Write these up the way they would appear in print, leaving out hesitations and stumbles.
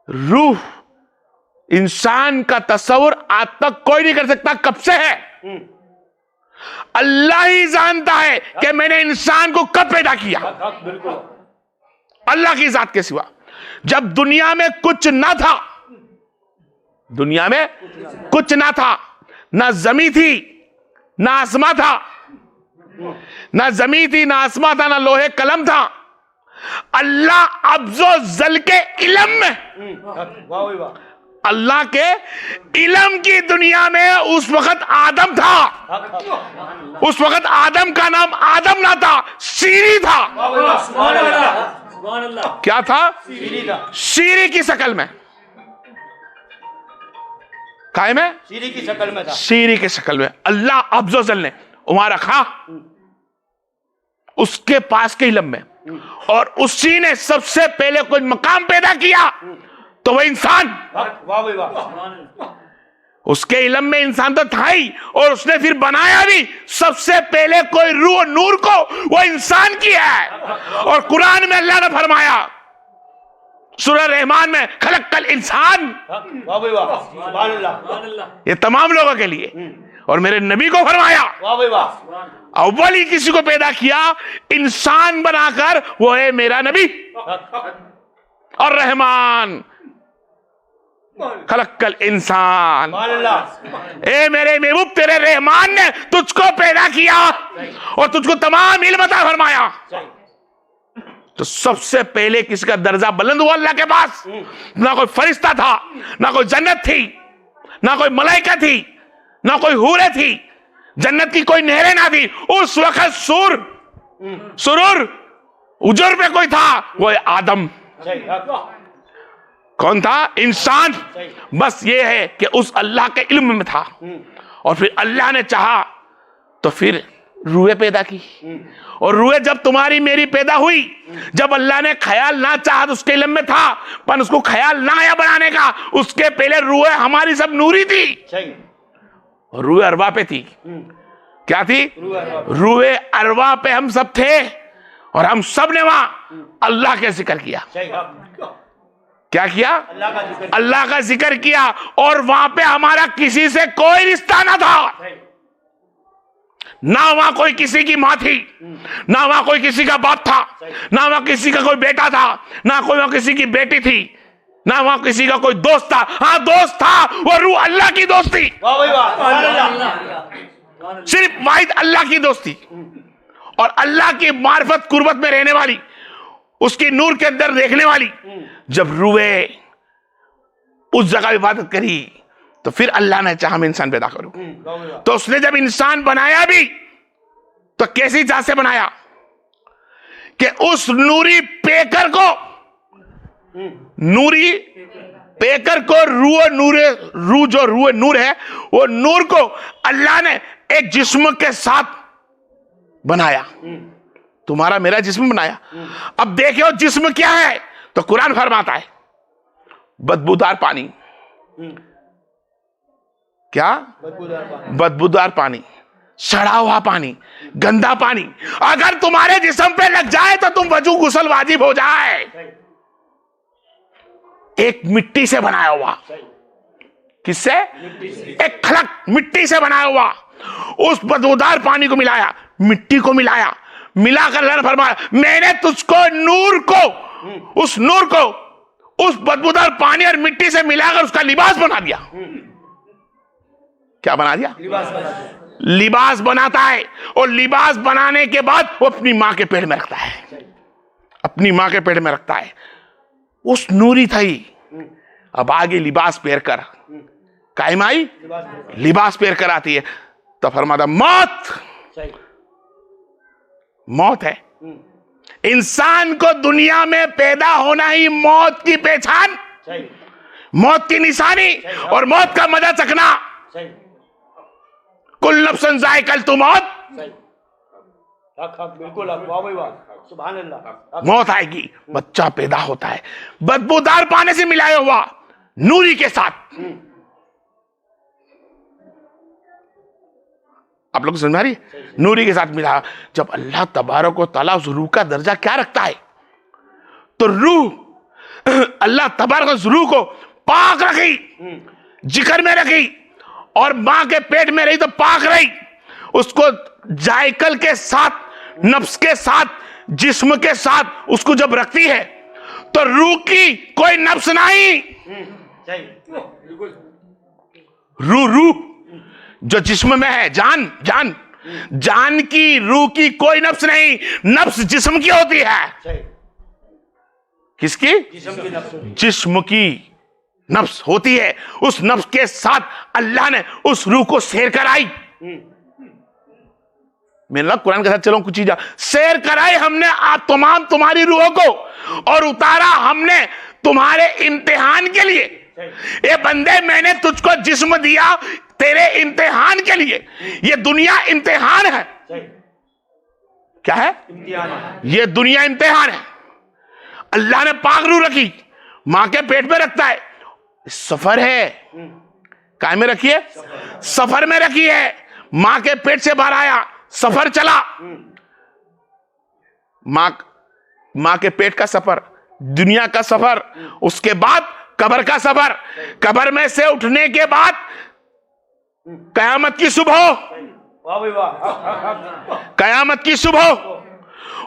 रूह इंसान का तस्वर आज तक कोई नहीं कर सकता। कब से है? अल्लाह ही जानता है कि मैंने इंसान को कब पैदा किया। अल्लाह की जात के सिवा। जब दुनिया में कुछ ना था, दुनिया में कुछ ना था, ना जमी थी ना आसमां था, ना जमी थी ना आसमां था, ना लोहे कलम था, अल्लाह अब्जो जल के इलम में, अल्लाह के इलम की दुनिया में उस वक्त आदम था। उस वक्त आदम का नाम आदम ना था, सीरी था। क्या था? सीरी की शक्ल में। काय में? सीरी की शक्ल में था। सीरी की शक्ल में अल्लाह अब्जो जल ने वहां रखा, उसके पास के इलम में, और उसी ने सबसे पहले कोई मकाम पैदा किया तो वह इंसान। उसके इलम में इंसान तो था ही, और उसने फिर बनाया भी सबसे पहले कोई रूह नूर को, वो इंसान किया है। और कुरान में अल्लाह ने फरमाया सूरह रहमान में, खलक़ल इंसान, ये तमाम लोगों के लिए। और मेरे नबी को फरमाया अव्वल ही किसी को पैदा किया इंसान बनाकर, वो है मेरा नबी। और रहमान, खलक़ल इंसान, ए मेरे महबूब तेरे रहमान ने तुझको पैदा किया और तुझको तमाम इल्म अता फरमाया। तो सबसे पहले किसका दर्जा बुलंद हुआ अल्लाह के पास? ना कोई फरिश्ता था, ना कोई जन्नत थी, ना कोई मलाइका थी, ना कोई हूरें थी, जन्नत की कोई नहरें ना थी। उस वक्त सुरूर उजर पे कोई था, वो आदम। कौन था? इंसान। बस ये है कि उस अल्लाह के इल्म में था, और फिर अल्लाह ने चाहा तो फिर रूहें पैदा की। और रूहें जब तुम्हारी मेरी पैदा हुई, जब अल्लाह ने ख्याल ना चाहा तो उसके इल्म में था, पर उसको ख्याल ना आया बनाने का, उसके पहले रूहें हमारी सब नूरी थी। और रूहें अरवा पे थी। क्या थी? रूहें अरवा पे हम सब थे, और हम सब ने वहां अल्लाह के जिक्र किया। क्या किया? अल्लाह का जिक्र किया। और वहां पे हमारा किसी से कोई रिश्ता ना था, ना वहां कोई किसी की मां थी, ना वहां कोई किसी का बाप था, ना वहां किसी का कोई बेटा था, ना कोई वहां किसी की बेटी थी, ना वहां किसी का कोई दोस्त था। हाँ दोस्त था, वो रूह अल्लाह की दोस्ती, सिर्फ वाहिद अल्लाह की दोस्ती। और अल्लाह की मार्फत कुर्बत में रहने वाली, उसकी नूर के अंदर देखने वाली। जब रूहें उस जगह इबादत करी तो फिर अल्लाह ने चाहा मैं इंसान पैदा करूं। तो उसने जब इंसान बनाया भी तो कैसी चाह से बनाया कि उस नूरी पेकर को, नूरी पेकर को, रूह जो रूह नूर है, वो नूर को अल्लाह ने एक जिस्म के साथ बनाया। तुम्हारा मेरा जिस्म बनाया। अब देखो जिस्म क्या है, तो कुरान फरमाता है बदबूदार पानी। क्या? बदबूदार पानी, सड़ा हुआ पानी, गंदा पानी। अगर तुम्हारे जिस्म पे लग जाए तो तुम वजू गुस्ल वाजिब हो जाए। एक मिट्टी से बनाया हुआ, किससे? एक खलक मिट्टी से बनाया हुआ, उस बदबूदार पानी को मिलाया, मिट्टी को मिलाया, मिलाकर अल्लाह ने फरमाया मैंने तुझको नूर को, उस नूर को उस बदबूदार पानी और मिट्टी से मिलाकर उसका लिबास बना दिया। क्या बना दिया? लिबास बनाता है। और लिबास बनाने के बाद वो अपनी मां के पेट में रखता है, अपनी मां के पेट में रखता है। उस नूरी थी। अब आगे लिबास पहन कर कायम आई, लिबास पहन कर आती है तो फरमाता मौत, मौत है। इंसान को दुनिया में पैदा होना ही मौत की पहचान, मौत की निशानी, और मौत का मजा चखना। कुल नफ्सन जायकल तु मौत, मौत आएगी। बच्चा पैदा होता है बदबूदार पानी से मिलाया हुआ नूरी के साथ। आप लोग समझ रही? नूरी के साथ मिला। जब अल्लाह तबारक व तआला उस रूह का दर्जा क्या रखता है, तो रूह अल्लाह तबारक रूह को पाक रखी, जिक्र में रखी, और मां के पेट में रही तो पाक रही। उसको जायकल के साथ, नफ्स के साथ, जिस्म के साथ उसको जब रखती है तो रूह की कोई नफ्स नहीं। रूह जो जिस्म में है, जान की, रूह की कोई नफ्स नहीं, नफ्स जिस्म की होती है। किसकी? जिस्म की नफ्स होती है। उस नफ्स के साथ अल्लाह ने उस रूह को शेयर कराई। मेरा कुरान के साथ चलो कुछ चीज शेयर कराई हमने आप तमाम तुम्हारी रूहों को, और उतारा हमने तुम्हारे इम्तिहान के लिए। ये बंदे मैंने तुझको जिस्म दिया तेरे इम्तिहान के लिए। ये दुनिया इम्तिहान है। क्या है? इम्तिहान। ये दुनिया इम्तिहान है। अल्लाह ने पाक रूह रखी, मां के पेट में रखता है। सफर है, काय में रखी है? सफर में रखी है। मां के पेट से बाहर आया, सफर चला। मां के पेट का सफर, दुनिया का सफर, उसके बाद कब्र का सफर, कब्र में से उठने के बाद कयामत की सुबह, कयामत की सुबह,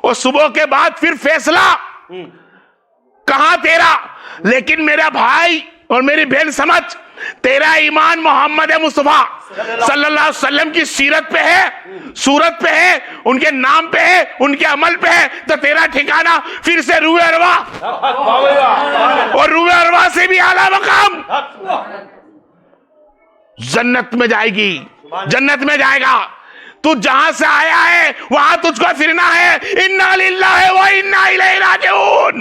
और सुबह के बाद फिर फैसला कहां तेरा। लेकिन मेरा भाई और मेरी बहन समझ, तेरा ईमान मोहम्मद मुस्तफा सल्लल्लाहु अलैहि वसल्लम की सीरत पे है, सूरत पे है, उनके नाम पे है, उनके अमल पे है, तो तेरा ठिकाना फिर से रूह अरवा, और रूह अरवा से भी आला मकाम जन्नत में जाएगी, जन्नत में जाएगा। तू जहां से आया है वहां तुझको फिरना है। इन्ना लिल्लाहि व इन्ना इलैहि राजिऊन।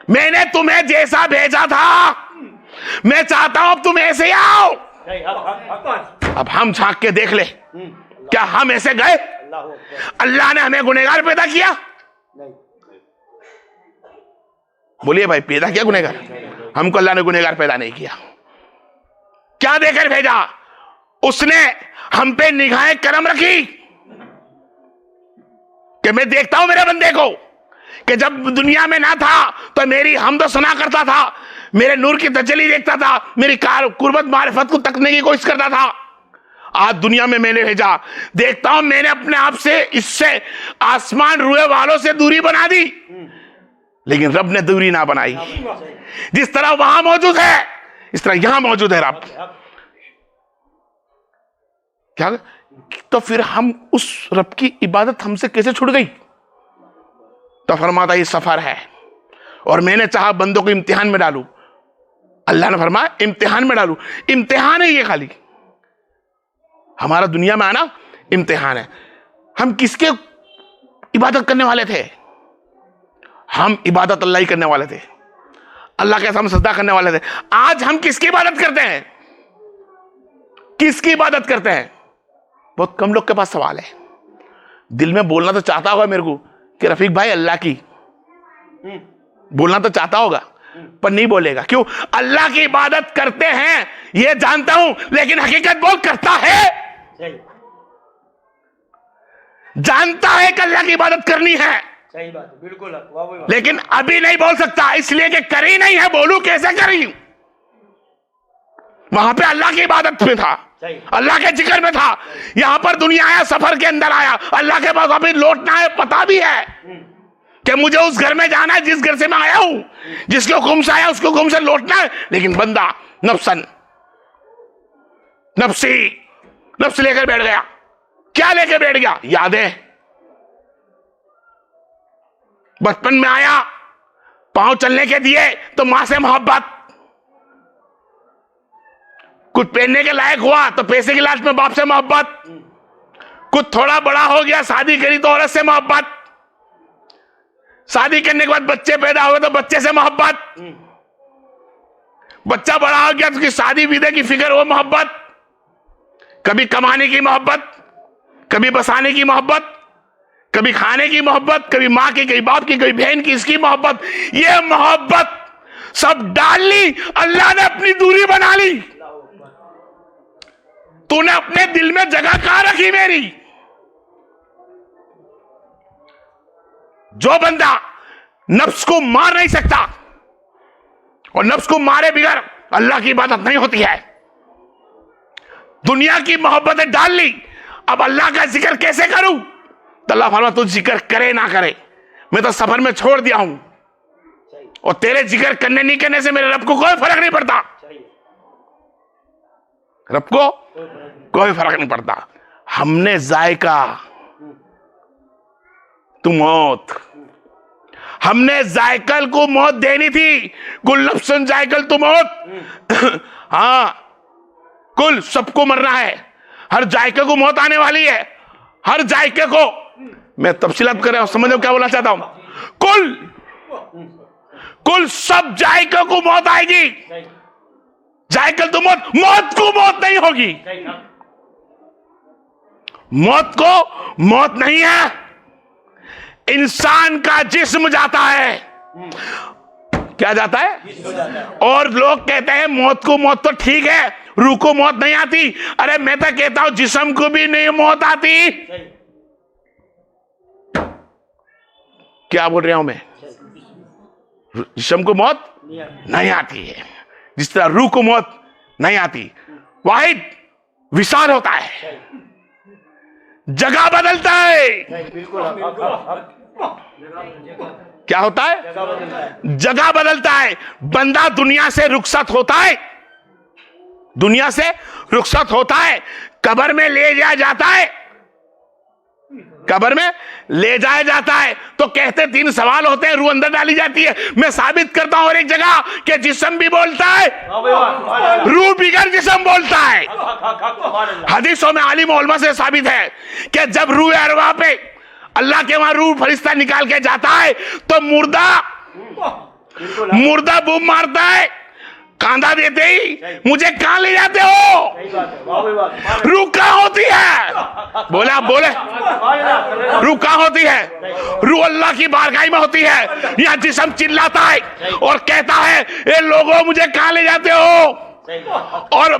मैंने तुम्हें जैसा भेजा था, मैं चाहता हूं तुम ऐसे आओ। अब हम झांक के देख ले, क्या हम ऐसे गए? अल्लाह ने हमें गुनहगार पैदा किया? बोलिए भाई, पैदा किया गुनहगार? हमको अल्लाह ने गुनहगार पैदा नहीं किया। क्या देकर भेजा? उसने हम पे निगाहें करम रखी कि मैं देखता हूं मेरे बंदे को, कि जब दुनिया में ना था तो मेरी हमद सना करता था, मेरे नूर की तजल्ली देखता था, मेरी कुर्बत मारिफत को तकने की कोशिश करता था। आज दुनिया में मैंने भेजा, देखता हूं मैंने अपने आप से, इससे आसमान रुए वालों से दूरी बना दी, लेकिन रब ने दूरी ना बनाई। जिस तरह वहां मौजूद है इस तरह यहां मौजूद है रब। क्या? तो फिर हम उस रब की इबादत हमसे कैसे छूट गई? तो फरमाता ये सफर है, और मैंने चाहा बंदों को इम्तिहान में डालूं। अल्लाह ने फरमाया इम्तिहान में डालूं। इम्तिहान है ये, खाली हमारा दुनिया में आना इम्तिहान है। हम किसके इबादत करने वाले थे? हम इबादत अल्लाह ही करने वाले थे, अल्लाह के सामने सजदा करने वाले थे। आज हम किसकी इबादत करते हैं? किसकी इबादत करते हैं? बहुत कम लोग के पास सवाल है। दिल में बोलना तो चाहता होगा मेरे को कि रफीक भाई अल्लाह की, बोलना तो चाहता होगा पर नहीं बोलेगा। क्यों? अल्लाह की इबादत करते हैं ये जानता हूं, लेकिन हकीकत बोल करता है, जानता है कि अल्लाह की इबादत करनी है, सही बात है, बिल्कुल, लेकिन अभी नहीं बोल सकता, इसलिए कि करी नहीं है। बोलू कैसे करी? वहां पे अल्लाह की इबादत में था, अल्लाह के जिक्र में था। यहां पर दुनिया आया, सफर के अंदर आया, अल्लाह के पास अभी लौटना है, पता भी है कि मुझे उस घर में जाना है जिस घर से मैं आया हूं, जिसके हुक्म से आया उसके हुक्म से लौटना है। लेकिन बंदा नफ्सन नफ्सी नफ्स लेकर बैठ गया। क्या लेकर बैठ गया? यादें। बचपन में आया, पांव चलने के दिए तो मां से मोहब्बत, कुछ पहनने के लायक हुआ तो पैसे की लाश में बाप से मोहब्बत, कुछ थोड़ा बड़ा हो गया शादी करी तो औरत से मोहब्बत, शादी करने के बाद बच्चे पैदा हुए तो बच्चे से मोहब्बत, बच्चा बड़ा हो गया तो उसकी शादी विदे की फिक्र हो, मोहब्बत, कभी कमाने की मोहब्बत, कभी बसाने की मोहब्बत, कभी खाने की मोहब्बत, कभी मां की, कभी बाप की, कभी बहन की, इसकी मोहब्बत। ये मोहब्बत सब डाल ली, अल्लाह ने अपनी दूरी बना ली। तूने अपने दिल में जगह कहां रखी मेरी? जो बंदा नफ्स को मार नहीं सकता, और नफ्स को मारे बगैर अल्लाह की इबादत नहीं होती है। दुनिया की मोहब्बतें डाल ली, अब अल्लाह का जिक्र कैसे करूं? तो अल्लाह फरमाता तू जिक्र करे ना करे, मैं तो सफर में छोड़ दिया हूं, और तेरे जिक्र करने नहीं करने से मेरे रब को कोई फर्क नहीं पड़ता, रब को कोई फर्क नहीं पड़ता। हमने जायका तू मौत, हमने जायकल को मौत देनी थी, कुल नफ्सन जायकल तू मौत। हाँ, कुल सबको मरना है, हर जायके को मौत आने वाली है, हर जायके को। मैं तफसीलात कर रहा हूं, समझो क्या बोलना चाहता हूं। कुल सब जायके को मौत आएगी, जायकल तो मौत को मौत नहीं होगी, मौत को मौत नहीं है। इंसान का जिस्म जाता है, क्या जाता है? और लोग कहते हैं मौत को मौत तो ठीक है, रूह को मौत नहीं आती। अरे मैं तो कहता हूं जिस्म को भी नहीं मौत आती। क्या बोल रहा हूं मैं? जिस्म को मौत नहीं आती है, जिस तरह रूह को मौत नहीं आती। वाहिद विशाल होता है, जगह बदलता है। क्या होता है? जगह बदलता है। बंदा दुनिया से रुखसत होता है, दुनिया से रुखसत होता है, कब्र में ले जाया जाता है, कब्र में ले जाया जाता है। तो कहते तीन सवाल होते हैं, रूह अंदर डाली जाती है। मैं साबित करता हूं और एक जगह कि जिस्म भी बोलता है, रूह बिगर जिस्म बोलता है। हदीसों में आलिम उलमा से साबित है कि जब रूह अरवाह पे अल्लाह के वहां रूह फरिश्ता निकाल के जाता है तो मुर्दा बूम मारता है, कांधा देते ही मुझे कहां ले जाते हो? रूह कहां होती है? बोले आप बोले, रूह कहां होती है? रूह अल्लाह की बारगाह में होती है। यहां जिस्म चिल्लाता है और कहता है ए लोगों मुझे कहां ले जाते हो? और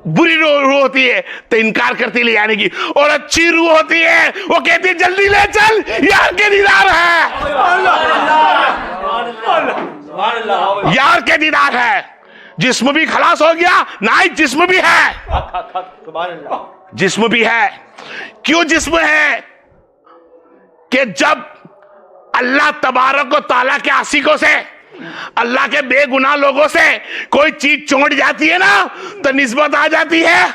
बुरी रूह होती है तो इनकार करती ले जाने की, और अच्छी रूह होती है वो कहती है जल्दी ले चल, यार के दीदार है, यार के दीदार है। जिस्म भी खलास हो गया, ना जिस्म भी है, जिस्म भी है। क्यों जिस्म है? कि जब अल्लाह तबारक व तआला के आशिकों से, अल्लाह के बेगुनाह लोगों से कोई चीज चोट जाती है ना तो निस्बत आ जाती है।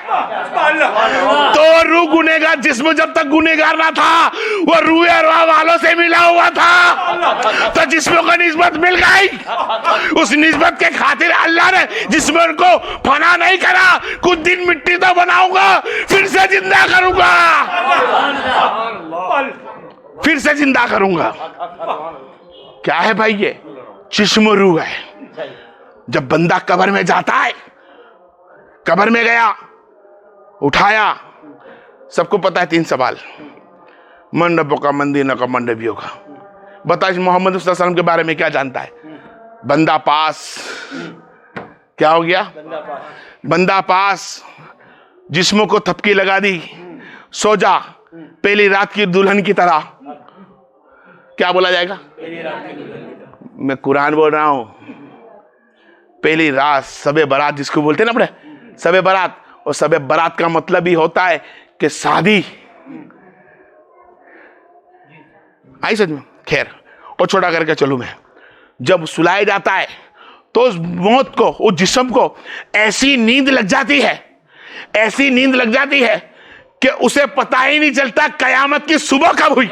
तो रूह गुनेगार, जिस्म जब तक गुनेगार ना था वो रूह अरवाह वालों से मिला हुआ था, तो जिस्म को निस्बत मिल गई। उस निस्बत के खातिर अल्लाह ने जिस्म को फना नहीं करा, कुछ दिन मिट्टी तो बनाऊंगा फिर से जिंदा करूंगा, फिर से जिंदा करूंगा। क्या है भाई? ये जिस्म रूह है। जब बंदा कब्र में जाता है, कब्र में गया, उठाया, सबको पता है तीन सवाल, मन रब्बो का, मन दीनो का, मन नबियों का। बता इस मोहम्मद सल्लल्लाहु अलैहि वसल्लम के बारे में क्या जानता है? बंदा पास, क्या हो गया? बंदा पास। जिस्म को थपकी लगा दी, सो जा पहली रात की दुल्हन की तरह। क्या बोला जाएगा? मैं कुरान बोल रहा हूं। पहली रात सबे बारात जिसको बोलते हैं ना अपने, सबे बारात, और सबे बारात का मतलब ही होता है कि शादी। आई समझ में? खैर, और छोटा करके चलूं मैं। जब सुलाया जाता है तो उस मौत को, उस जिस्म को ऐसी नींद लग जाती है, ऐसी नींद लग जाती है कि उसे पता ही नहीं चलता कयामत की सुबह कब हुई।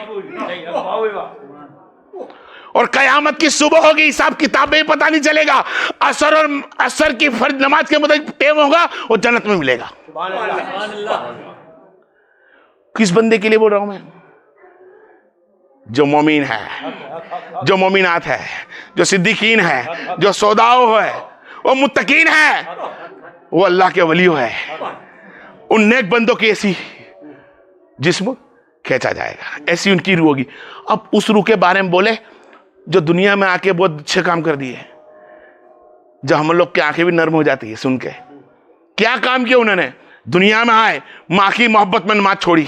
और कयामत की सुबह होगी, हिसाब किताब में ही पता नहीं चलेगा। असर और असर की फर्ज नमाज के मुताबिक टाइम होगा, वो जन्नत में मिलेगा। किस बंदे के लिए बोल रहा हूं मैं? जो मोमिन है, जो मोमिनात है, जो सिद्दीकीन है, जो सौदाओ है, वो मुत्तकीन है, वो अल्लाह के वलियो है। उन नेक बंदों की ऐसी जिस्म खींचा जाएगा, ऐसी उनकी रूह होगी। अब उस रूह के बारे में बोले जो दुनिया में आके बहुत अच्छे काम कर दिए, जो हम लोग की आंखें भी नर्म हो जाती है सुन के। क्या काम किया उन्होंने? दुनिया में आए, माँ की मोहब्बत में नमाज छोड़ी,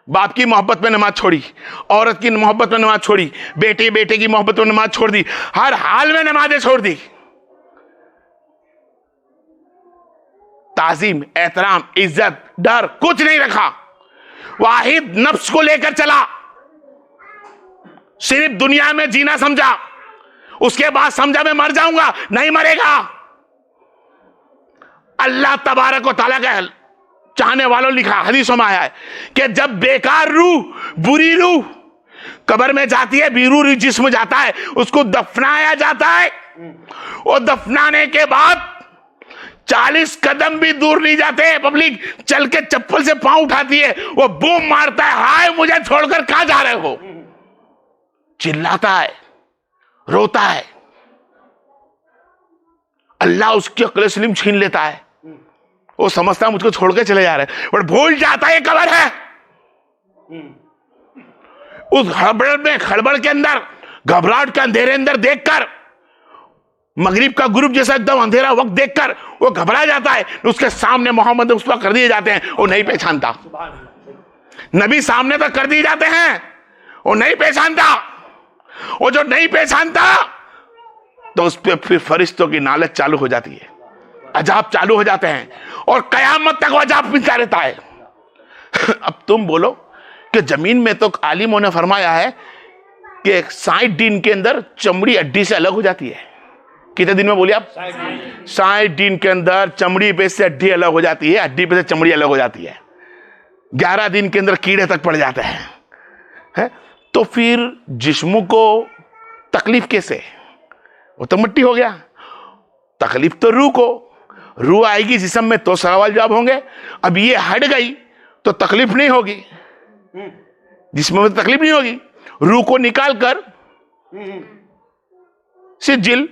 बाप की मोहब्बत में नमाज छोड़ी, औरत की मोहब्बत में नमाज छोड़ी, बेटे बेटे की मोहब्बत में नमाज छोड़ दी, हर हाल में नमाजें छोड़ दी। ताजीम, एहतराम, इज्जत, डर कुछ नहीं रखा। वाहिद नफ्स को लेकर चला, सिर्फ दुनिया में जीना समझा। उसके बाद समझा मैं मर जाऊंगा, नहीं मरेगा। अल्लाह तबारक व तआला का चाहने वालों लिखा, हदीसों में आया है कि जब बेकार रूह, बुरी रूह कब्र में जाती है, बीरू रूह जिस्म जाता है, उसको दफनाया जाता है। और दफनाने के बाद 40 कदम भी दूर नहीं जाते, पब्लिक चल के चप्पल से पांव उठाती है, वो बूम मारता है, हाय मुझे छोड़कर कहां जा रहे हो, चिल्लाता है, रोता है। अल्लाह उसकी अक्ल सलीम छीन लेता है। वो समझता है मुझको छोड़ के चले जा रहे हैं, बट भूल जाता है कब्र है। उस हड़बड़ में, खड़बड़ के अंदर, घबराहट के अंधेरे अंदर देखकर, मगरिब का ग्रुप जैसा एकदम अंधेरा वक्त देखकर वो घबरा जाता है। उसके सामने मोहम्मद उस पर कर दिए जाते हैं, वो नहीं पहचानता। नबी सामने तक कर दिए जाते हैं, वो नहीं पहचानता। वो जो नहीं पहचानता तो उस पर फिर फरिश्तों की नालच चालू हो जाती है, अजाब चालू हो जाते हैं, और कयामत तक वो अजाब मिलता रहता है। अब तुम बोलो कि जमीन में तो आलिमों ने फरमाया है कि 60 दिन के अंदर चमड़ी हड्डी से अलग हो जाती है। कितने दिन में बोलिए आप? 60 दिन के अंदर चमड़ी पे से हड्डी अलग हो जाती है, हड्डी पे से चमड़ी अलग हो जाती है। 11 दिन के अंदर कीड़े तक पड़ जाते हैं, है? तो फिर जिस्म को तकलीफ कैसे? वो तो मिट्टी हो गया। तकलीफ तो रूह को, रूह आएगी जिस्म में तो सवाल जवाब होंगे। अब ये हट गई तो तकलीफ नहीं होगी, जिस्म में तो तकलीफ नहीं होगी। रूह को निकाल कर सिजिल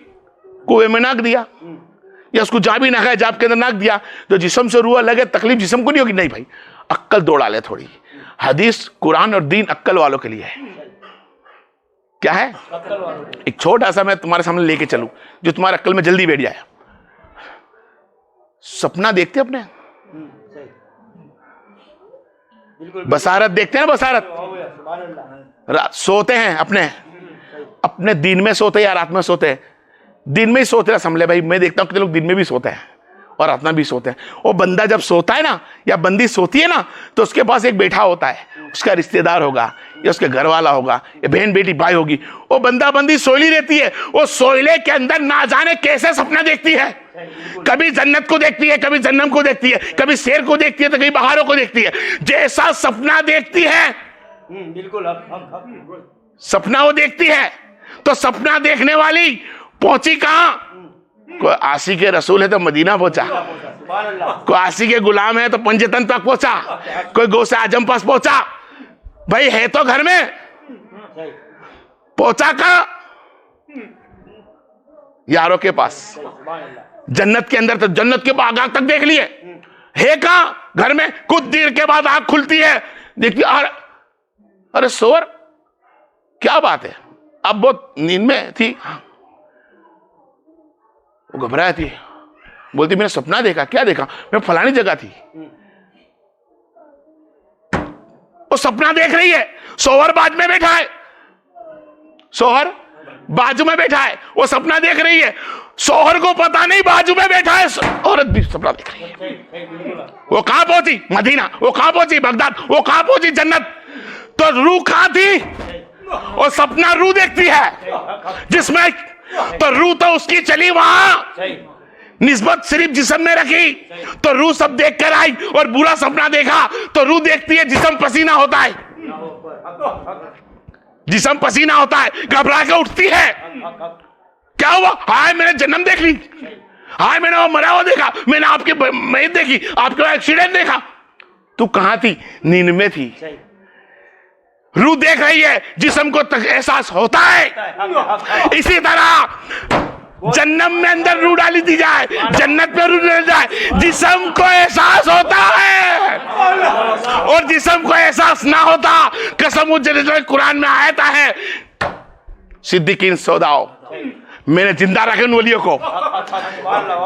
कुएं में नाक दिया, या उसको जाबी ना खाए, जाब के अंदर नाक दिया, तो जिस्म से रूह लगे, तकलीफ जिस्म को नहीं होगी। नहीं भाई, अक्ल दौड़ा ले थोड़ी। हदीस, कुरान और दीन अक्ल वालों के लिए है। क्या है? एक छोटा सा मैं तुम्हारे सामने लेके चलूं जो तुम्हारे अक्ल में जल्दी बैठ जाए। सपना देखते अपने, बसारत देखते हैं ना, बसारत। सोते हैं अपने दिन में सोते हैं या रात में सोते हैं? दिन में ही सोते हैं, समझ ले भाई। मैं देखता हूं कितने लोग दिन में भी सोते हैं और रात में भी सोते हैं। वो बंदा जब सोता है ना, या बंदी सोती है ना, तो उसके पास एक बैठा होता है, उसका रिश्तेदार होगा या उसके घर वाला होगा या बहन बेटी भाई होगी। वो बंदा बंदी सोई रहती है, वो सोइले के अंदर ना जाने कैसे सपना देखती है। कभी जन्नत को देखती है, कभी जन्नम को देखती है, कभी शेर को देखती है तो कभी बहारों को देखती है। जैसा सपना देखती है, बिल्कुल सपना वो देखती है। तो सपना देखने वाली पहुंची कहां? कोई आशिक के रसूल है तो मदीना पहुंचा, कोई आशिक के गुलाम है तो पंजतन तक पहुंचा, कोई गौसे आजम पास पहुंचा। भाई है तो घर में, पहुंचा कहां? यारों के पास, जन्नत के अंदर। तो जन्नत के बागात तक देख लिए, है कहां? घर में। कुछ देर के बाद आंख खुलती है, देखती अरे सोवर, क्या बात है? अब बहुत नींद में थी, वो घबराई थी, बोलती मैंने सपना देखा। क्या देखा? मैं फलानी जगह थी। वो सपना देख रही है, सोहर बाजू में बैठा है, सोहर बाजू में बैठा है, वो सपना देख रही है। सोहर को पता नहीं बाजू में बैठा है औरत भी सपना देख रही है। वो कहां पहुंची? मदीना। वो कहां पहुंची? बगदाद। वो कहां पहुंची? जन्नत। तो रूह कहां थी? और सपना रूह देखती है जिसमें, तो रूह तो उसकी चली वहां, निस्बत सिर्फ जिस्म में रखी। तो रूह सब देख कर आई और बुरा सपना देखा, तो रूह देखती है जिस्म पसीना होता है, जिस्म पसीना होता है, घबरा के उठती है। क्या हुआ? हाय मैंने जन्म देख ली, हाय मैंने वो मरा हुआ देखा, मैंने आपकी मैत देखी, आपके एक्सीडेंट देखा। तू कहां थी? नींद में थी। रूह देख रही है, जिस्म को एहसास होता है। इसी तरह जन्नत में अंदर रूह डाली दी जाए, जन्नत में रूह डाली जाए, जिस्म को एहसास होता है। और जिस्म को एहसास ना होता, कसम कुरान में आयता है, सिद्दीकीन सौदाओ, मैंने जिंदा रखे उन वलियों को,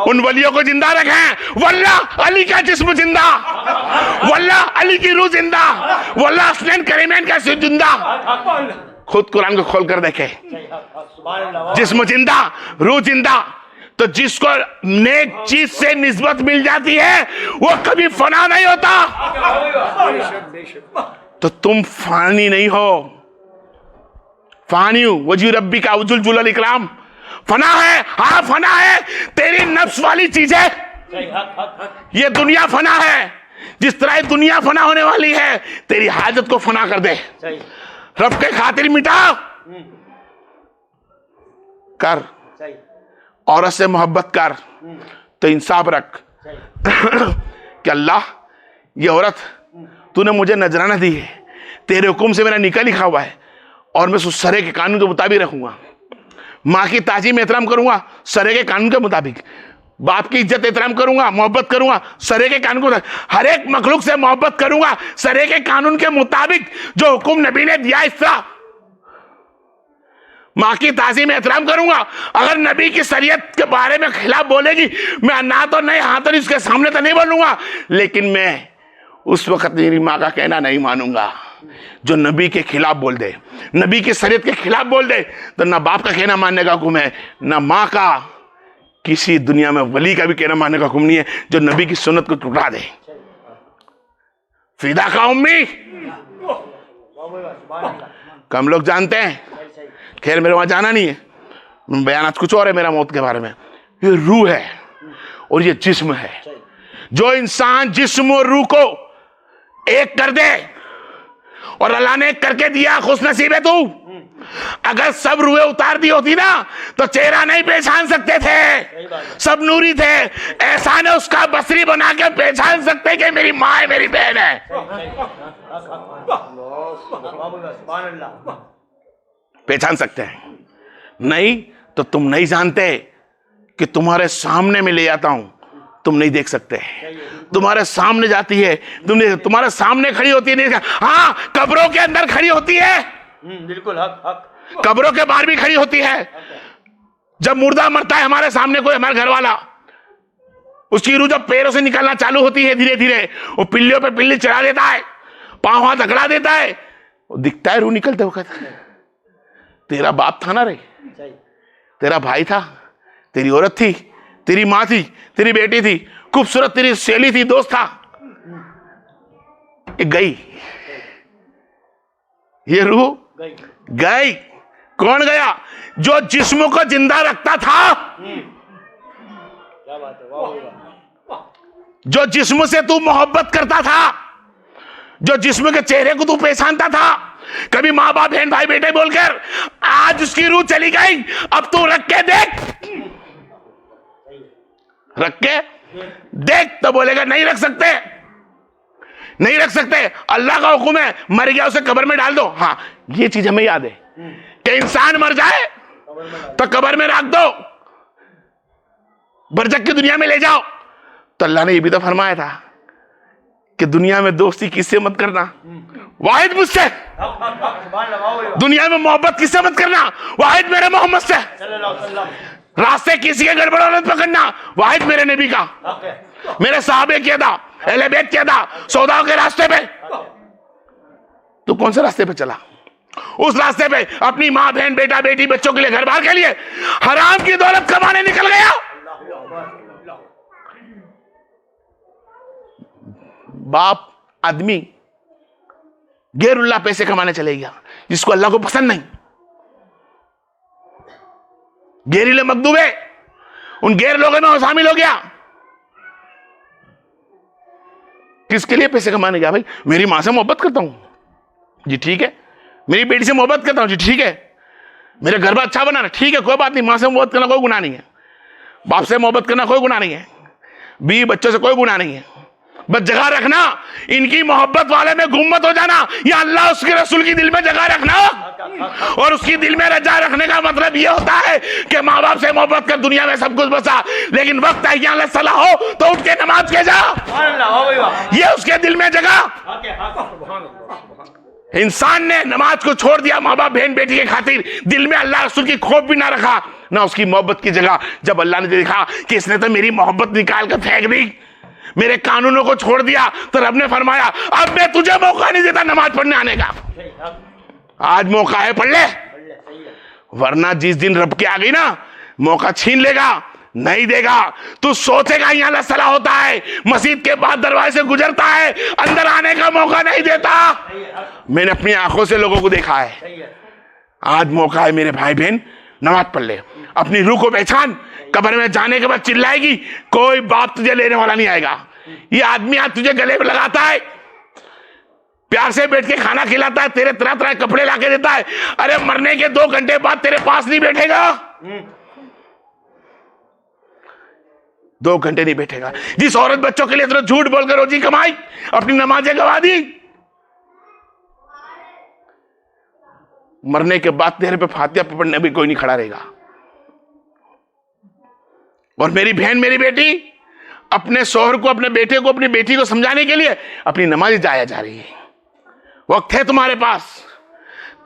उन वलियों को जिंदा रखे। वल्लाह अली का जिस्म जिंदा, वल्लाह अली की रूह जिंदा, वल्लाह हसनैन करीमैन का सिर जिंदा। खुद कुरान को खोल कर देखे, जिस्म जिंदा, रूह जिंदा। तो जिसको नेक चीज से निस्बत मिल जाती है वो कभी फना नहीं होता। तो तुम फानी नहीं हो, फानी वजू रब्बी का उजुल जुलल इकराम फना है। हाँ फना है, तेरी नफ्स वाली चीजें, ये दुनिया फना है। जिस तरह दुनिया फना होने वाली है, तेरी हाजत को फना कर दे, रब के खातिर मिटा कर, औरत से मोहब्बत कर तो इंसाफ रख कि अल्लाह ये औरत तूने मुझे नजराना दी है, तेरे हुक्म से मेरा निकाह लिखा हुआ है और मैं उस सरे के कानून के मुताबिक रखूंगा। माँ की ताजीम एहतराम करूंगा सरे के कानून के मुताबिक, बाप की इज्जत एहतराम करूंगा, मोहब्बत करूंगा सरे के कानून को, हर एक मखलूक से मोहब्बत करूंगा सरे के कानून के मुताबिक जो हुक्म नबी ने दिया। इस तरह माँ की ताजीम एहतराम करूंगा। अगर नबी की शरीयत के बारे में खिलाफ बोलेगी, मैं ना तो नहीं, हाँ तो नहीं, उसके सामने तो नहीं बोलूंगा, लेकिन मैं उस वक्त मेरी माँ का कहना नहीं मानूंगा। जो नबी के खिलाफ बोल दे, नबी की शरीयत के खिलाफ बोल दे, तो ना बाप का कहना मानने का हुक्म है, ना माँ का, किसी दुनिया में वली का भी कहना मानने का हुक्म नहीं है जो नबी की सुन्नत को टुकरा दे। फिदा का उम्मी कम लोग जानते हैं। खैर मेरे वहां जाना नहीं है, बयानात कुछ और है मेरा मौत के बारे में। ये रूह है और ये जिस्म है। जो इंसान जिस्म और रूह को एक कर दे, और अल्लाह ने एक करके दिया, खुश नसीब है तू। अगर सब रूहें उतार दी होती ना तो चेहरा नहीं पहचान सकते थे, सब नूरी थे। ऐसा ने उसका बसरी बना के पहचान सकते कि मेरी माँ है, मेरी बहन है। पहचान सकते हैं, नहीं तो तुम नहीं जानते कि तुम्हारे सामने में ले आता हूं, तुम नहीं देख सकते। तुम्हारे सामने जाती है, तुमने तुम्हारे सामने खड़ी होती है, नहीं। हाँ कब्रों के अंदर खड़ी होती है, बिल्कुल हक। कब्रों के बाहर भी खड़ी होती है। जब मुर्दा मरता है हमारे सामने कोई, हमारा घर वाला, उसकी रूह जब पैरों से निकलना चालू होती है धीरे धीरे, वो पिल्लियों पे पिल्ली चढ़ा देता है, पांव हाथ अकड़ा देता है, वो दिखता है रूह निकलते वक्त, तेरा बाप था ना रे, तेरा भाई था, तेरी औरत थी, तेरी माँ थी, तेरी बेटी थी, खूबसूरत तेरी सहेली थी, दोस्त था, ये गई, ये रूह गई। कौन गया? जो जिस्म को जिंदा रखता था। क्या बात है, वाह। जो जिस्म से तू मोहब्बत करता था, जो जिस्म के चेहरे को तू पहचानता था, कभी माँ बाप बहन भाई बेटे बोलकर, आज उसकी रूह चली गई। अब तू रख के देख, रख के देख, तो बोलेगा नहीं रख सकते, नहीं रख सकते, अल्लाह का हुक्म है, मर गया उसे कब्र में डाल दो। हाँ ये चीज हमें याद है कि इंसान मर जाए तो कब्र में रख दो, बरज़ख की दुनिया में ले जाओ। तो अल्लाह ने ये भी तो फरमाया था कि दुनिया में दोस्ती किससे मत करना, वाहिद मुझसे। दुनिया में मोहब्बत किससे मत करना, वाहिद मेरे मोहम्मद से। रास्ते किसी के गड़बड़ मत पकड़ना, वाहिद मेरे नबी का, मेरे साहबे किया था, अहले बैत किया था, सौदाओं के रास्ते पे। तू कौन से रास्ते पे चला? उस रास्ते पे अपनी माँ बहन बेटा बेटी बच्चों के लिए, घर बार के लिए हराम की दौलत कमाने निकल गया। बाप आदमी गैरुल्लाह पैसे कमाने चले गया, जिसको अल्लाह को पसंद नहीं। गैरीले मकदूबे उन गैर लोगों में शामिल हो गया। किसके लिए पैसे कमाने गया? भाई मेरी मां से मोहब्बत करता हूं जी, ठीक है। मेरी बेटी से मोहब्बत करता हूं जी, ठीक है। मेरे घर में अच्छा बनाना, ठीक है, कोई बात नहीं। मां से मोहब्बत करना कोई गुनाह नहीं है, बाप से मोहब्बत करना कोई गुनाह नहीं है, बीवी बच्चों से कोई गुनाह नहीं है। बस जगह रखना, इनकी मोहब्बत वाले में गुम मत हो जाना। या अल्लाह उसके रसूल की दिल में जगह रखना, और उसकी दिल में रजा रखने का मतलब यह होता है कि माँ बाप से मोहब्बत कर, दुनिया में सब कुछ बसा, लेकिन वक्त है यहाँ सलाह हो तो उठ के नमाज के जा, ये उसके दिल में जगह। इंसान ने नमाज को छोड़ दिया माँ बाप बहन बेटी के खातिर, दिल में अल्लाह रसूल की खौफ भी ना रखा ना उसकी मोहब्बत की जगह। जब अल्लाह ने देखा कि इसने तो मेरी मोहब्बत निकाल कर फेंक दी, मेरे कानूनों को छोड़ दिया, तो रब ने फरमाया अब मैं तुझे मौका नहीं देता नमाज पढ़ने आने का। आज मौका है, पढ़ ले, वरना जिस दिन रब के आ गई ना मौका छीन लेगा, नहीं देगा। तू सोचेगा यहां लसला होता है, मस्जिद के बाद दरवाजे से गुजरता है, अंदर आने का मौका नहीं देता। मैंने अपनी आंखों से लोगों को देखा है। आज मौका है मेरे भाई बहन, नमाज पढ़ ले, अपनी रूह को पहचान। कब्र में जाने के बाद चिल्लाएगी, कोई बाप तुझे लेने वाला नहीं आएगा। ये आदमी आज तुझे गले में लगाता है, प्यार से बैठ के खाना खिलाता है, तेरे तरह तरह कपड़े लाके देता है, अरे मरने के 2 घंटे बाद तेरे पास नहीं बैठेगा, 2 घंटे नहीं बैठेगा। जिस औरत बच्चों के लिए तो झूठ बोलकर रोजी कमाई, अपनी नमाजें गवा दी, मरने के बाद तेरे पे फातिहा पढ़ने भी कोई नहीं खड़ा रहेगा। और मेरी बहन मेरी बेटी अपने शौहर को, अपने बेटे को, अपनी बेटी को समझाने के लिए अपनी नमाज जाया जा रही है। वक्त है तुम्हारे पास,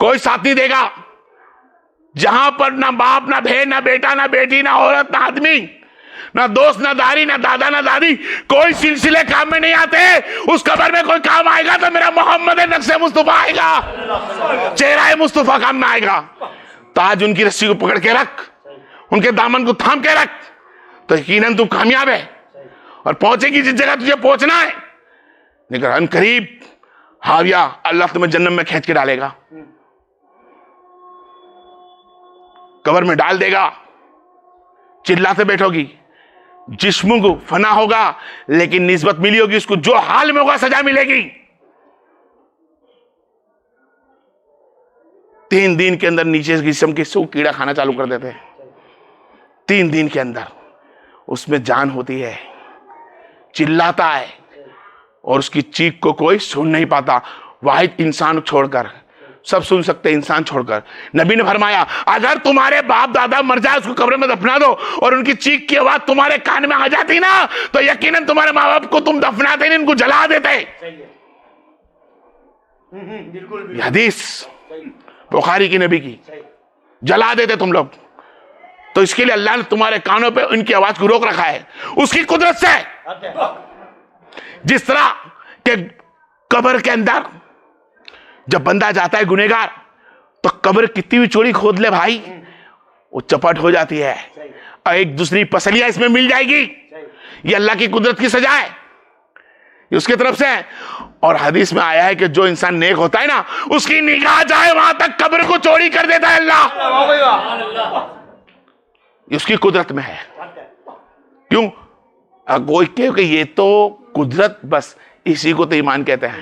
कोई साथ नहीं देगा। जहां पर ना बाप ना बहन ना बेटा ना बेटी ना औरत ना आदमी ना दोस्त ना दारी ना दादा ना दादी, कोई सिलसिले काम में नहीं आते। उस कब्र में कोई काम आएगा तो मेरा मोहम्मद नक्शे मुस्तफा आएगा, चेहरा मुस्तफा काम में आएगा। ताज उनकी रस्सी को पकड़ के रख, उनके दामन को थाम के रख, तो यकीनन तू कामयाब है और पहुंचेगी जिस जगह तुझे पहुंचना है। लेकिन अनकरीब हाविया अल्लाह तुम्हें जन्नत में खींच के डालेगा, कब्र में डाल देगा, चिल्लाते बैठोगी, जिस्म को फना होगा लेकिन निस्बत मिली होगी उसको, जो हाल में होगा सजा मिलेगी। 3 दिन के अंदर नीचे जिस्म के सो कीड़ा खाना चालू कर देते हैं। 3 दिन के अंदर उसमें जान होती है, चिल्लाता है और उसकी चीख को कोई सुन नहीं पाता, वाहिद इंसान छोड़कर। सब सुन सकते इंसान छोड़कर। नबी ने फरमाया अगर तुम्हारे बाप दादा मर जाए उसको कब्र में दफना दो और उनकी चीख की आवाज तुम्हारे कान में आ जाती ना, तो यकीनन तुम्हारे माँ बाप को तुम दफनाते नहीं, इनको जला देते। हदीस बुखारी की नबी की, जला देते तुम लोग। तो इसके लिए अल्लाह ने तुम्हारे कानों पे उनकी आवाज को रोक रखा है उसकी कुदरत से। जिस तरह के कब्र के अंदर जब बंदा जाता है गुनहगार, तो कब्र कितनी भी चोरी खोद ले भाई, वो चपट हो जाती है और एक दूसरी पसलियां इसमें मिल जाएगी। ये अल्लाह की कुदरत की सजा है, ये उसकी तरफ से है। और हदीस में आया है कि जो इंसान नेक होता है ना, उसकी निगाह जाए वहां तक कब्र को चोरी कर देता है अल्लाह। ये उसकी कुदरत में है। क्यों? कोई कहे कि ये तो कुदरत, बस इसी को तो ईमान कहते हैं।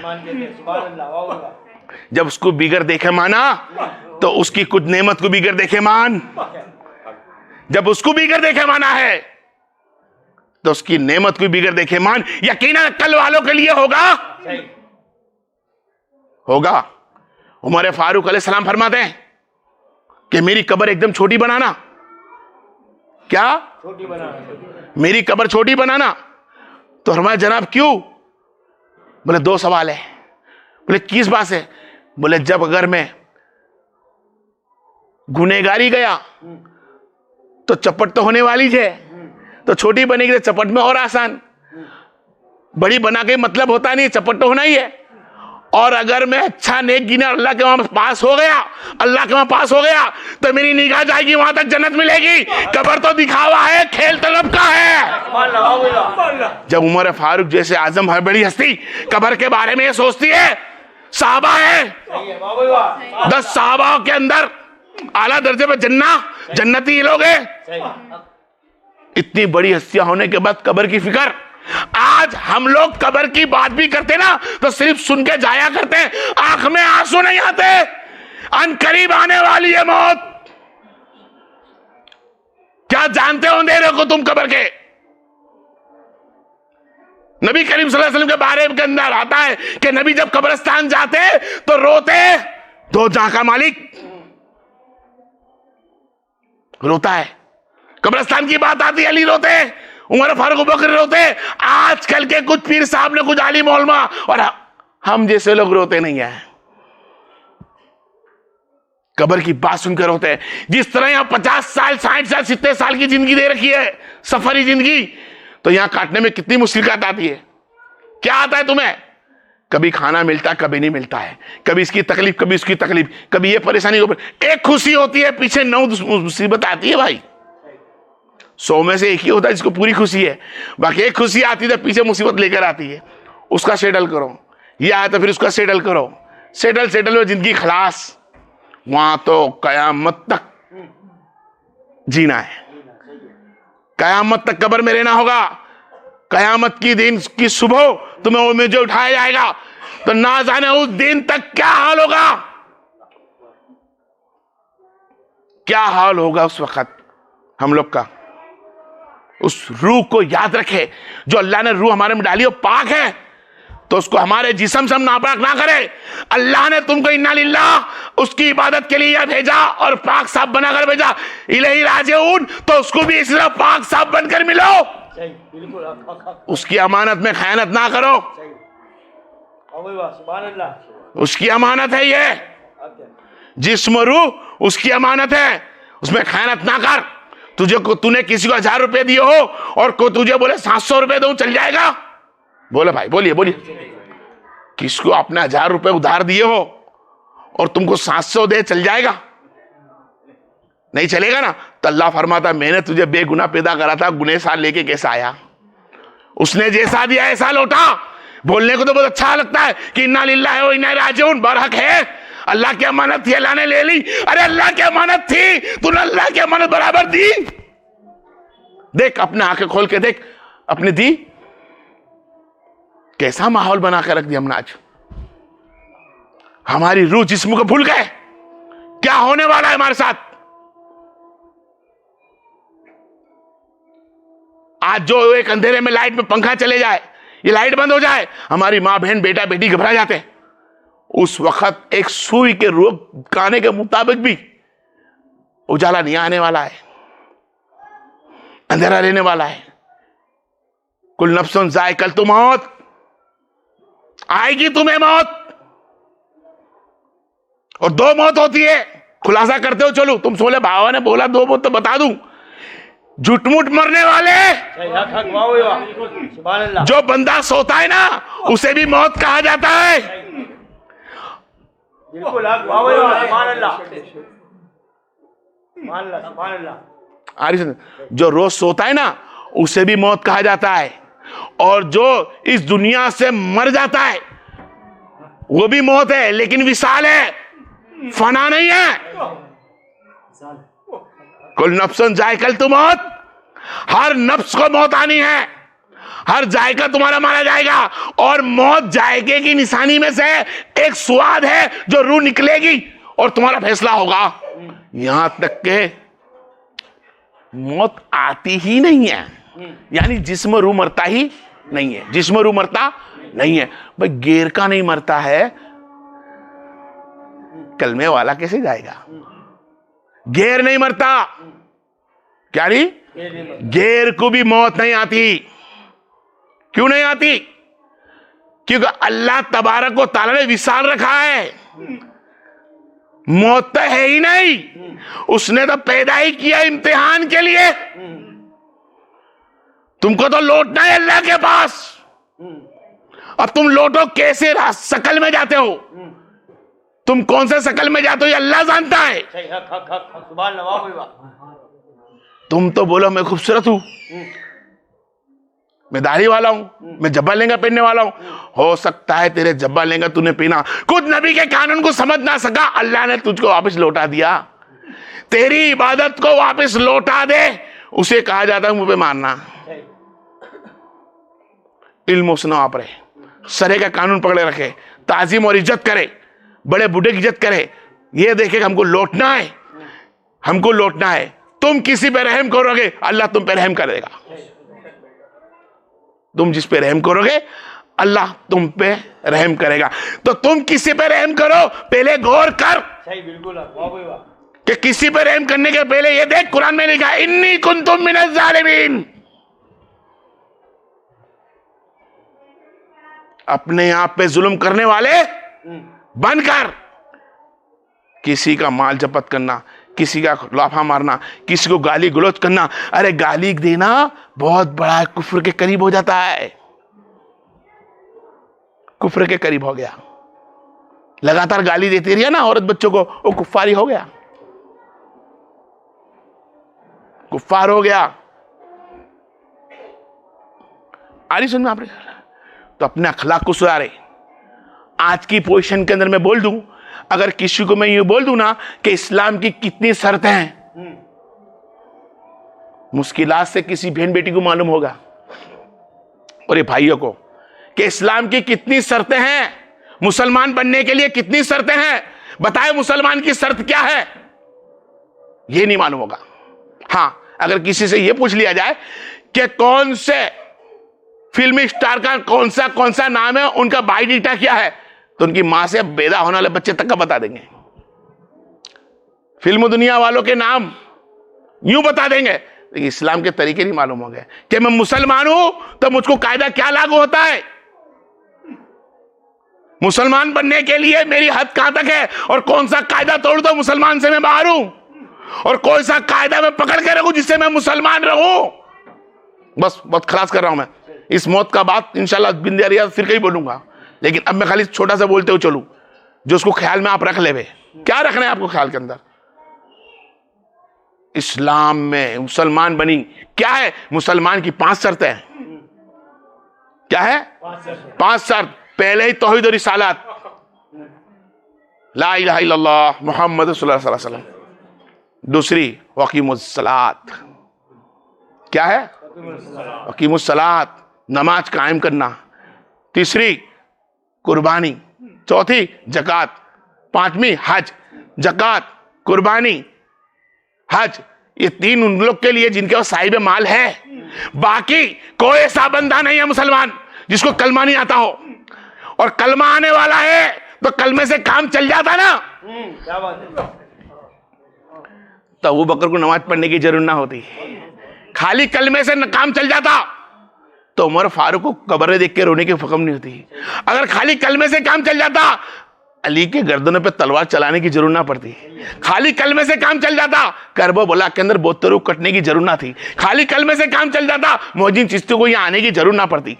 जब उसको बिगर देखे माना तो उसकी कुछ नेमत को बिगर देखे मान। जब उसको बिगर देखे माना है तो उसकी नेमत को बिगर देखे मान। यकीनन कल वालों के लिए होगा। उमर फारूक अलैहिस्सलाम फरमाते हैं कि मेरी कब्र एकदम छोटी बनाना। क्या? छोटी बनाना। मेरी कब्र छोटी बनाना। तो फरमाया जनाब क्यों? बोले 2 सवाल है। बोले किस बात से? बोले जब अगर मैं गुनहगारी गया तो चपट तो होने वाली है, तो छोटी बनेगी तो चपट में और आसान। बड़ी बना के मतलब होता नहीं, चपट तो होना ही है। और अगर मैं अच्छा नेक गिना अल्लाह के वहां पास हो गया, अल्लाह के वहां पास हो गया, तो मेरी निगाह जाएगी वहां तक, जन्नत मिलेगी। कब्र तो दिखावा है, खेल तलब का है। जब उमर फारूक जैसे आजम है बड़ी हस्ती कब्र के बारे में ये सोचती है, साहबा है 10 साहबा के अंदर आला दर्जे पे जन्नती ये लोग हैं। इतनी बड़ी हस्तियां होने के बाद कब्र की फिक्र। आज हम लोग कब्र की बात भी करते ना तो सिर्फ सुन के जाया करते हैं, आंख में आंसू नहीं आते। अनकरीब आने वाली है मौत। क्या जानते हो अंधेरे को तुम कब्र के? नबी करीम सल्लल्लाहु अलैहि वसल्लम के बारे के अंदर आता है कि नबी जब कब्रिस्तान जाते तो रोते। 2 जहां का मालिक रोता है। कब्रिस्तान की बात आती है, अली रोते, उमर फारूक बकर रोते। आजकल के कुछ पीर साहब ने, कुछ आलिम उलमा और हम जैसे लोग रोते नहीं है। कब्र की बात सुनकर होते हैं। जिस तरह यहां 50 साल 60 साल 70 साल की जिंदगी दे रखी है, सफरी जिंदगी, तो यहां काटने में कितनी मुश्किल आती है। क्या आता है तुम्हें? कभी खाना मिलता है, कभी नहीं मिलता है, कभी इसकी तकलीफ, कभी उसकी तकलीफ, कभी ये परेशानी। एक खुशी होती है, पीछे 9 मुसीबत आती है भाई। 100 में से एक ही होता है जिसको पूरी खुशी है, बाकी एक खुशी आती है तो पीछे मुसीबत लेकर आती है। उसका सेटल करो, ये आया तो फिर उसका सेटल करो, सेटल में जिंदगी खलास। वहां तो कयामत तक जीना है, कयामत तक कब्र में रहना होगा। कयामत की दिन की सुबह तुम्हें वो में जो उठाया जाएगा, तो ना जाने उस दिन तक क्या हाल होगा, क्या हाल होगा उस वक्त हम लोग का। उस रूह को याद रखे, जो अल्लाह ने रूह हमारे में डाली हो पाक है, तो उसको हमारे जिस्म से हम नापाक ना करें। अल्लाह ने तुमको इन्ना लिल्लाह उसकी इबादत के लिए भेजा और पाक साफ बनाकर भेजा, इलैहि राजिऊन, तो उसको भी इसी तरह पाक साफ बनकर मिलो। बिल्कुल उसकी अमानत में खयानत ना करो, सुभान अल्लाह। उसकी अमानत है ये जिस्म रूह, उसकी अमानत है, उसमें खयानत ना कर। तूने किसी को 1000 रुपए दिए हो और को तुझे बोले 700 रुपए दो, चल जाएगा? बोले भाई, बोलिए। किसको आपने 1000 रुपए उधार दिए हो और तुमको 700 दे, चल जाएगा? नहीं चलेगा ना। तो अल्लाह फरमाता, मैंने तुझे बेगुनाह पैदा करा था, गुनह साल लेके कैसा आया? उसने जैसा दिया ऐसा लौटा। बोलने को तो बहुत अच्छा लगता है कि इन्ना लिल्लाहि व इन्ना इलैहि राजिऊन, बरहक है, अल्लाह की अमानत थी, अल्लाह ने ले ली। अरे अल्लाह की अमानत थी, तूने अल्लाह की अमानत बराबर दी। देख, अपने आंखें खोल के देख, अपनी दी। कैसा माहौल बना के रख दिया हमने आज। हमारी रूह जिस्म को भूल गए क्या होने वाला है हमारे साथ। आज जो एक अंधेरे में लाइट में पंखा चले जाए, ये लाइट बंद हो जाए, हमारी मां बहन बेटा बेटी घबरा जाते हैं। उस वक्त एक सुई के रोग काने के मुताबिक भी उजाला नहीं आने वाला है, अंधेरा रहने वाला है। कुल नफ्सुन ज़ाइक़तुल मौत, आएगी तुम्हें मौत, और 2 मौत होती है। खुलासा करते हो चलो, तुम सोले भावा ने बोला 2 मौत, तो बता दूं, झूठमूठ मरने वाले, जो बंदा सोता है ना उसे भी मौत कहा जाता है। जो रोज सोता है ना उसे भी मौत कहा जाता है, और जो इस दुनिया से मर जाता है वो भी मौत है, लेकिन विसाल है, फना नहीं है। कुल नफ्सन जायक़तुल मौत, हर नफ्स को मौत आनी है, हर जायका तुम्हारा मारा जाएगा। और मौत जायके की निशानी में से एक स्वाद है जो रूह निकलेगी और तुम्हारा फैसला होगा। यहां तक के मौत आती ही नहीं है, यानी जिस्म रूह मरता ही नहीं है, जिस्म रूह मरता नहीं है। भाई गेर का नहीं मरता है, कलमे वाला कैसे जाएगा? गेर नहीं मरता, क्या नहीं? गेर को भी मौत नहीं आती। क्यों नहीं आती? क्योंकि अल्लाह तबारक व तआला ने विसाल रखा है। मौत तो है ही नहीं, उसने तो पैदा ही किया इम्तिहान के लिए। तुमको तो लौटना है अल्लाह के पास। अब तुम लौटो कैसे शकल में जाते हो, तुम कौन से शकल में जाते हो ये अल्लाह जानता है। तुम तो बोलो मैं खूबसूरत हूं, मैं दाढ़ी वाला हूं, मैं जब्बा लहंगा पहनने वाला हूं। हो सकता है तेरे जब्बा लहंगा तूने पहना, खुद नबी के कानून को समझ ना सका, अल्लाह ने तुझको वापस लौटा दिया। तेरी इबादत को वापस लौटा दे, उसे कहा जाता है मुंह पे मारना। इल्म उसने आप रहे, सरे का कानून पकड़े रखे, ताजीम और इज्जत करे, बड़े बूढ़े की इज्जत करे, ये देखे कि हमको लौटना है, हमको लौटना है। तुम किसी पे रहम करोगे अल्लाह तुम पे रहम करेगा, तुम जिस पे रहम करोगे अल्लाह तुम पे रहम करेगा। तो तुम किसी पे रहम करो पहले गौर कर, सही बिल्कुल कि किसी पे रहम करने के पहले ये देख, कुरान में लिखा है इन्नी कुन्तुम मिनज़ ज़ालिमीन। अपने आप पे जुल्म करने वाले बनकर किसी का माल जब्त करना, किसी का लाफा मारना, किसी को गाली गलौज करना, अरे गाली देना बहुत बड़ा कुफ्र के करीब हो जाता है, कुफ्र के करीब हो गया। लगातार गाली देती रही ना औरत बच्चों को, वो कुफ्फारी हो गया, कुफ्फार हो गया। आ रही सुन में आपने? तो अपने अखलाक को सुधारे। आज की पोजीशन के अंदर मैं बोल दूं, अगर किसी को मैं ये बोल दूं ना कि इस्लाम की कितनी शर्तें हैं, मुश्किलात से किसी बहन बेटी को मालूम होगा और ये भाइयों को कि इस्लाम की कितनी शर्तें हैं, मुसलमान बनने के लिए कितनी शर्तें हैं, बताए मुसलमान की शर्त क्या है, ये नहीं मालूम होगा। हां, अगर किसी से ये पूछ लिया जाए कि कौन से फिल्मी स्टार का कौन सा नाम है, उनका बायोडाटा क्या है, तो उनकी मां से पैदा होने वाले बच्चे तक का बता देंगे। फिल्म दुनिया वालों के नाम यूं बता देंगे, लेकिन इस्लाम के तरीके नहीं मालूम हो गए कि मैं मुसलमान हूं तो मुझको कायदा क्या लागू होता है, मुसलमान बनने के लिए मेरी हद कहां तक है, और कौन सा कायदा तोड़ दो मुसलमान से मैं बाहर हूं, और कौन सा कायदा मैं पकड़ के रखूं जिससे मैं मुसलमान रहूं। बस बहुत खलास कर रहा हूं मैं। इस मौत का बात इंशाल्लाह बिंदे रियाज फिर कहीं बोलूंगा, लेकिन अब मैं खाली छोटा सा बोलते हुए चलूं जो उसको ख्याल में आप रख ले। क्या रखना है आपको ख्याल के अंदर? इस्लाम में मुसलमान बनी क्या है, मुसलमान की 5 शर्तें हैं। क्या है? 5 शर्त। पहले ही तौहीद और रिसालत, ला इलाहा इल्लल्लाह मुहम्मद रसूलुल्लाह सल्लल्लाहु अलैहि वसल्लम। दूसरी वकीमुस सलात, क्या है? वकीमुस सलात, नमाज कायम करना। तीसरी कुर्बानी। चौथी जकात। 5वीं हज। जकात, कुर्बानी, हज, ये 3 उन लोग के लिए जिनके पास साहिब माल है। बाकी कोई ऐसा बंदा नहीं है मुसलमान जिसको कलमा नहीं आता हो, और कलमा आने वाला है तो कलमे से काम चल जाता ना। क्या बात है? तो अबू बकर को नमाज पढ़ने की जरूरत ना होती, खाली कलमे से काम चल जाता। तो उमर फारूक को कब्रें देख के रोने की हुक्म नहीं होती। अगर खाली कलमे से काम चल जाता, अली के गर्दनों पे तलवार चलाने की जरूरत ना पड़ती। खाली कलमे से काम चल जाता, करबला के अंदर बोतरू कटने की जरूरत ना थी। खाली कलमे से काम चल जाता, मोहजिन चिश्ती को यहां आने की जरूरत ना पड़ती।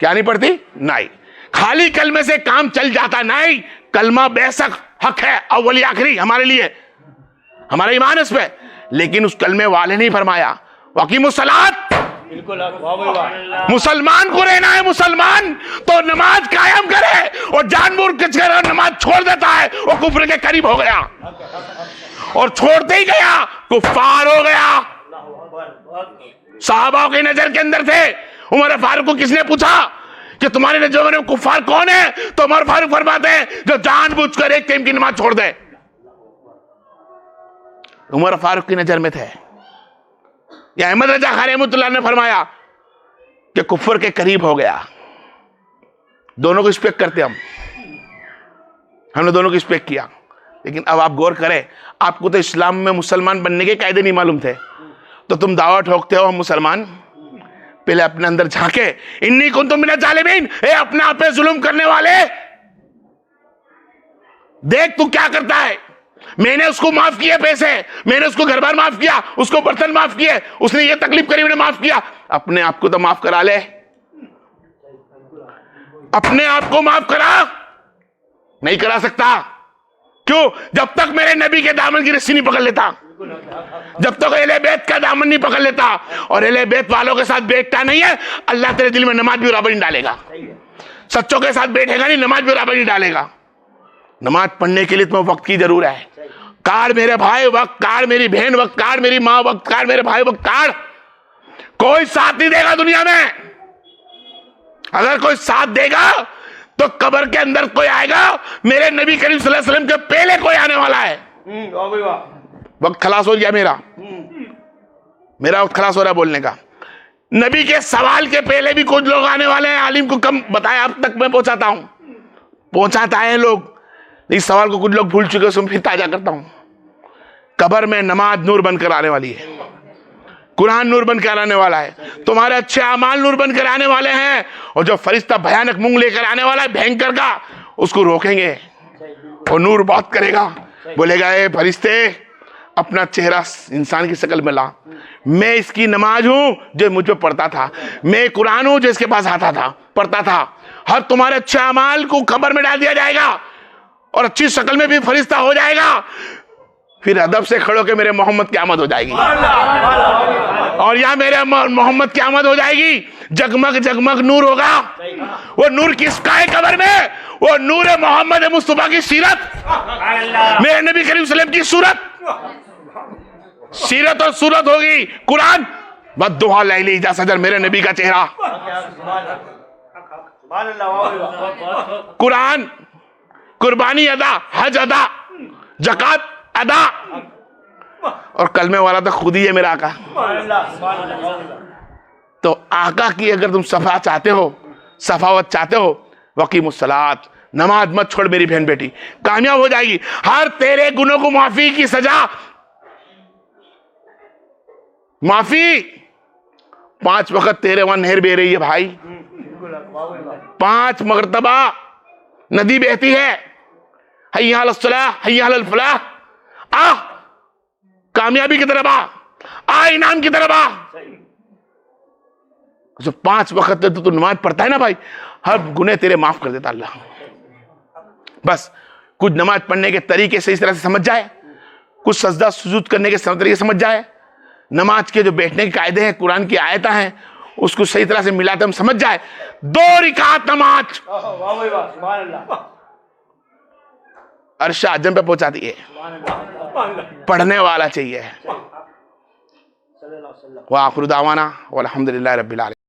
क्या नहीं पड़ती? नहीं, खाली कलमे से काम चल जाता। नहीं, कलमा बेशक हक है, अव्वली आखिरी हमारे लिए, हमारा ईमान इस पे, लेकिन उस कलमे वाले नहीं फरमाया वकीमुस सलात। बिल्कुल, वाह भाई वाह। मुसलमान को रहना है, मुसलमान तो नमाज कायम करे, और जानबूझ के नमाज छोड़ देता है वो कुफ्र के करीब हो गया, और छोड़ते ही गया कुफ्फार हो गया। साहबा की नजर के अंदर थे। उमर फारूक को किसने पूछा कि तुम्हारे नजर में कुफ्फार कौन है, तो उमर फारूक फरमाते हैं जो जानबूझकर एक टाइम की नमाज छोड़ दे। उमर फारूक की नजर में थे। या अहमद रजा खान रहमतुल्लाह ने फरमाया कि कुफ्र के करीब हो गया। दोनों को रिस्पेक्ट करते हमने दोनों को रिस्पेक्ट किया। लेकिन अब आप गौर करें, आपको तो इस्लाम में मुसलमान बनने के कायदे नहीं मालूम थे, तो तुम दावा ठोकते हो हम मुसलमान। पहले अपने अंदर झांके, इन्नी कुंतुम मिनज जालिमीन, ए अपने आप पे जुल्म करने वाले, देख तू क्या करता है। मैंने उसको माफ किए पैसे, मैंने उसको घर बार माफ किया, उसको बर्तन माफ किए, उसने ये तकलीफ करी मैंने माफ किया। अपने आप को तो माफ करा ले, अपने आप को माफ करा। नहीं करा सकता। क्यों? जब तक मेरे नबी के दामन की रस्सी नहीं पकड़ लेता, जब तक अहले बैत का दामन नहीं पकड़ लेता, और अहले बैत वालों के साथ बैठता नहीं है, अल्लाह तेरे दिल में नमाज भी बराबर नहीं डालेगा। सच्चों के साथ बैठेगा नहीं, नमाज भी बराबर नहीं डालेगा। नमाज पढ़ने के लिए तुम्हें वक्त की जरूरत है। कार मेरे भाई वक्त, कार मेरी बहन वक्त, कार मेरी माँ वक्त, कार मेरे भाई वक्त, कार। कोई साथ नहीं देगा दुनिया में। अगर कोई साथ देगा तो कब्र के अंदर कोई आएगा, मेरे नबी करीम सल्लल्लाहु अलैहि वसल्लम के पहले कोई आने वाला है। वाह भाई वाह। वक्त खलास हो गया मेरा वक्त खलास हो रहा है बोलने का। नबी के सवाल के पहले भी कुछ लोग आने वाले हैं। आलिम को कम बताया, अब तक मैं पहुंचाता हूं, पहुंचाता है लोग। इस सवाल को कुछ लोग भूल चुके हैं, फिर ताजा करता हूं। कब्र में नमाज नूर बनकर आने वाली है, कुरान नूर बनकर आने वाला है, तुम्हारे अच्छे अमाल नूर बनकर आने वाले हैं, और जो फरिश्ता भयानक मुंह लेकर आने वाला है भयंकर का, उसको रोकेंगे। वो नूर बहुत करेगा, बोलेगा ए फरिश्ते अपना चेहरा इंसान की शक्ल में ला, मैं इसकी नमाज हूं जो मुझ पे पढ़ता था, मैं कुरान हूं जो इसके पास आता था पढ़ता था, हर तुम्हारे अच्छे अमाल को खबर में डाल दिया जाएगा और अच्छी शक्ल में भी फरिश्ता हो जाएगा। फिर अदब से खड़ो के मेरे मोहम्मद की आमद हो जाएगी, और यहाँ मेरे मोहम्मद की आमद हो जाएगी, जगमग जगमग नूर होगा। वो नूर किसका है कब्र में? वो नूर है मोहम्मद मुस्तफा की सीरत, मेरे नबी करीम सल्लल्लाहु अलैहि वसल्लम की सूरत, सीरत और सूरत होगी कुरान। बद्दुहा लैली जा सजर, मेरे नबी का चेहरा कुरान, कुर्बानी अदा, हज अदा, जकात अदा, और कलमे वाला तो खुद ही है मेरा आका। तो आका की अगर तुम सफा चाहते हो, सफावत चाहते हो, वकीमुस्सलात, नमाज मत छोड़ मेरी बहन बेटी, कामयाब हो जाएगी। हर तेरे गुनों को माफी की सजा, माफी 5 वक्त तेरे वहां नहर बह रही है भाई, 5 मरतबा नदी बहती है, हय्या अलस सलाह हय्या अलल फलाह, आ कामयाबी की तरफ आ इनाम की तरफ आ। जो 5 वक्त तो नमाज पढ़ता है ना भाई, हर गुने तेरे माफ कर देता अल्लाह। बस कुछ नमाज पढ़ने के तरीके से इस तरह से समझ जाए, कुछ सजदा सुजूद करने के तरीके समझ जाए, नमाज के जो बैठने के कायदे हैं, कुरान की आयता हैं, उसको सही तरह से मिलाते हम समझ जाए, 2 रिकात नमाज अर्श आजम पे पहुंचाती है। पढ़ने वाला चाहिए। व आखिर दावाना वल्हम्दुलिल्लाहि रब्बिल आलमीन।